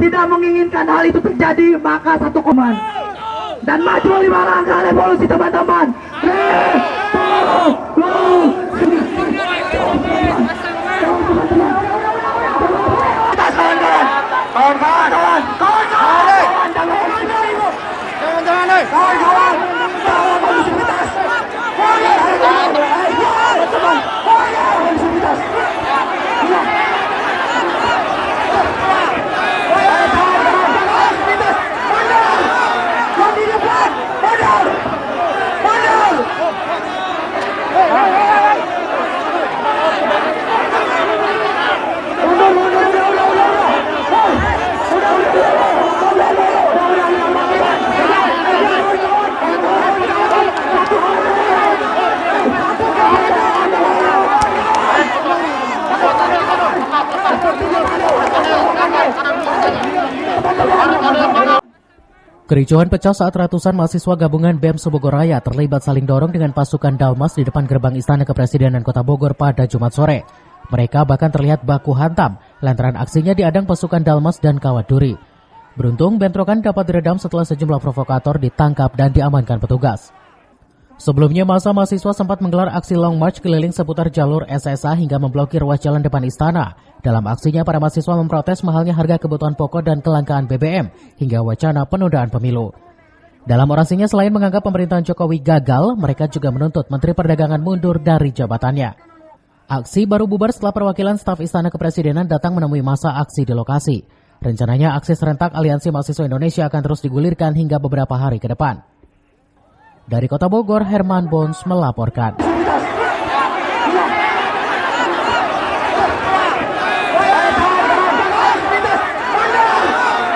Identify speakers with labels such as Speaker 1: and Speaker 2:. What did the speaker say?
Speaker 1: tidak menginginkan hal itu terjadi, maka satu koman dan maju 5 langkah revolusi teman-teman.
Speaker 2: Kericuhan pecah saat ratusan mahasiswa gabungan BEM Bogoraya terlibat saling dorong dengan pasukan Dalmas di depan gerbang Istana Kepresidenan Kota Bogor pada Jumat sore. Mereka bahkan terlihat baku hantam lantaran aksinya diadang pasukan Dalmas dan Kawat Duri. Beruntung bentrokan dapat diredam setelah sejumlah provokator ditangkap dan diamankan petugas. Sebelumnya masa mahasiswa sempat menggelar aksi long march keliling seputar jalur SSA hingga memblokir ruas jalan depan istana. Dalam aksinya para mahasiswa memprotes mahalnya harga kebutuhan pokok dan kelangkaan BBM hingga wacana penundaan pemilu. Dalam orasinya selain menganggap pemerintahan Jokowi gagal, mereka juga menuntut Menteri Perdagangan mundur dari jabatannya. Aksi baru bubar setelah perwakilan staf Istana Kepresidenan datang menemui masa aksi di lokasi. Rencananya aksi serentak Aliansi Mahasiswa Indonesia akan terus digulirkan hingga beberapa hari ke depan. Dari Kota Bogor, Herman Bons melaporkan.